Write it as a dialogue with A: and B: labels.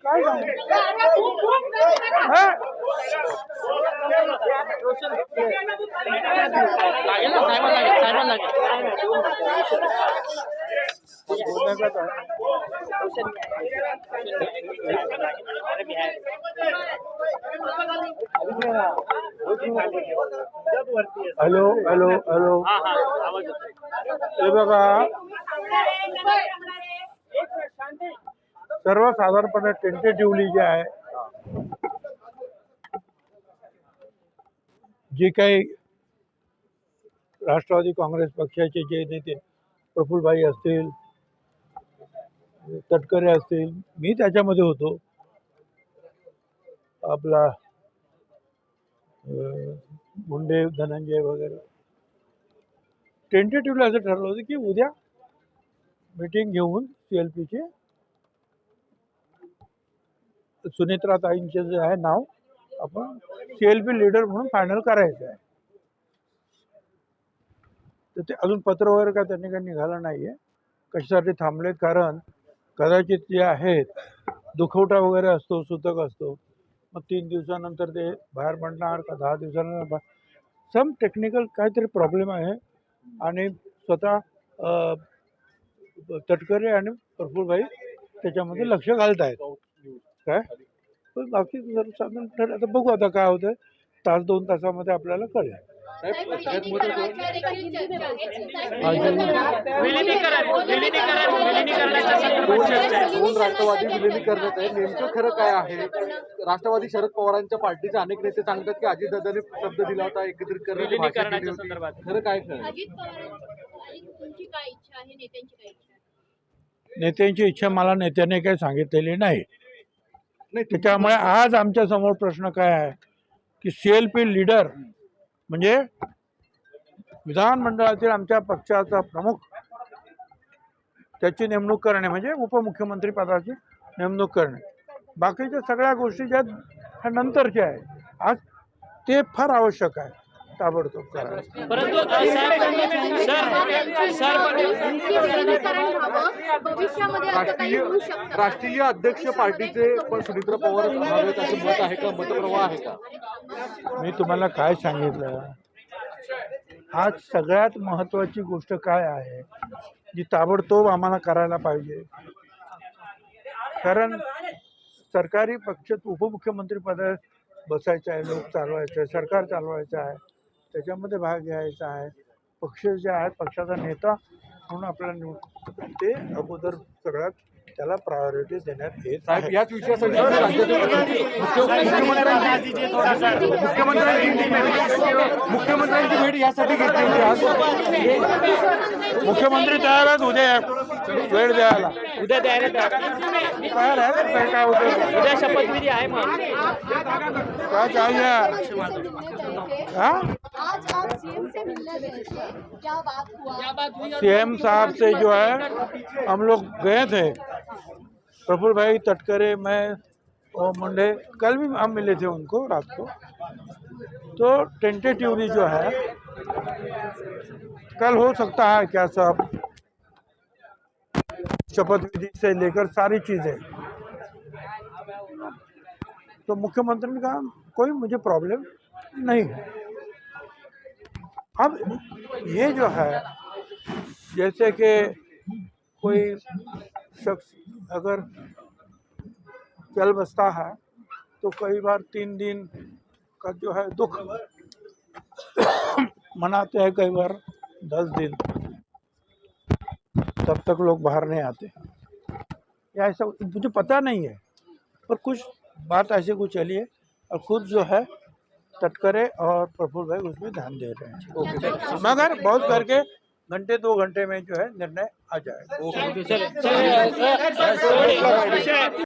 A: काय hello hello hello हे बघा, सर्वसाधारणपणे टेंटेटिव्हली जे आहे, जे काही राष्ट्रवादी काँग्रेस पक्षाचे जे नेते प्रफुल्लभाई असतील, तटकरे असतील, मी त्याच्यामध्ये होतो, आपला मुंडे धनंजय वगैरे, टेंटेटिव्हली असं ठरलं होतं की उद्या मीटिंग घेऊन CLPचे सुनेत्रा ताईंचे जे आहे नाव आपण CLP लीडर म्हणून फायनल करायचं आहे. तर ते अजून पत्र वगैरे काय त्यांनी काही निघालं नाहीये. कशासाठी थांबलेत? कारण कदाचित जे आहेत दुखवटा वगैरे असतो, सूतक असतो, मग 3 दिवसानंतर ते बाहेर पडणार का 10 दिवसानंतर सम टेक्निकल काहीतरी प्रॉब्लेम आहे. आणि स्वतः तटकरे आणि प्रफुल्लभाई त्याच्यामध्ये लक्ष घालत आहेत. काय पण बाकी सर्वसाधारण ठरलं. आता बघू आता काय होतं, तास 2 तासामध्ये आपल्याला कळेल.
B: दोन राष्ट्रवादी विलिनीकरणात आहे, नेमकं खरं काय आहे? राष्ट्रवादी शरद पवारांच्या पार्टीचे अनेक नेते सांगतात की अजितदादांनी शब्द दिला होता एकत्रित करण्याच्या संदर्भात, खरं काय खरं?
A: नेत्यांची इच्छा मला नेत्याने काही सांगितलेली नाही. त्याच्यामुळे आज आमच्या समोर प्रश्न काय आहे की CLP लीडर म्हणजे विधानमंडळातील आमच्या पक्षाचा प्रमुख, त्याची नेमणूक करणे म्हणजे उपमुख्यमंत्री पदाची नेमणूक करणे. बाकीच्या सगळ्या गोष्टी ज्या ह्या नंतरच्या आहे, आज ते फार आवश्यक आहे ताबडतोब करायला.
B: राष्ट्रीय अध्यक्ष पार्टीचे पण सुनेत्रा पवार हवेत असं मत आहे का? मतप्रवाह आहे का?
A: मी तुम्हाला काय सांगितलं, आज सगळ्यात महत्त्वाची गोष्ट काय आहे जी ताबडतोब आम्हाला करायला पाहिजे. कारण सरकारी पक्ष उपमुख्यमंत्री पदावर बसायचं आहे, लोक चालवायचं आहे, सरकार चालवायचं आहे, त्याच्यामध्ये भाग घ्यायचा आहे. पक्ष जे आहेत, पक्षाचा नेता म्हणून आपल्याला निवडून ते अगोदर सगळ्यात त्याला प्रायोरिटी देण्यात येत आहे.
B: याच विषयासाठी मुख्यमंत्र्यांची भेट यासाठी घेतली होती आज.
A: मुख्यमंत्री तयार आहेत उद्या वेळ द्यायला,
C: उद्या द्यायला
A: तयार आहे. काय होतं
C: उद्या शपथविधी आहे. मग
A: क्या चाहिए? हाँ, CM साहब से जो है हम लोग गए थे, प्रफुल्लभाई, तटकरे, मैं और मुंडे, कल भी हम मिले थे उनको रात को. तो टेंटेटिवली जो है कल हो सकता है क्या सब शपथ विधि से लेकर सारी चीज़ें. तो मुख्यमंत्री ने कहा कोई मुझे प्रॉब्लम नहीं है. अब ये जो है जैसे कि कोई शख्स अगर चल बसता है तो कई बार 3 दिन का जो है दुख मनाते हैं, कई बार 10 दिन, तब तक लोग बाहर नहीं आते. या ऐसा मुझे पता नहीं है, पर कुछ बात ऐसे कुछ चली है और खुद जो है तटकरे और प्रफुल्लभाई उसमें ध्यान दे रहे हैं. मगर बहुत करके घंटे 2 घंटे में जो है निर्णय आ जाएगा.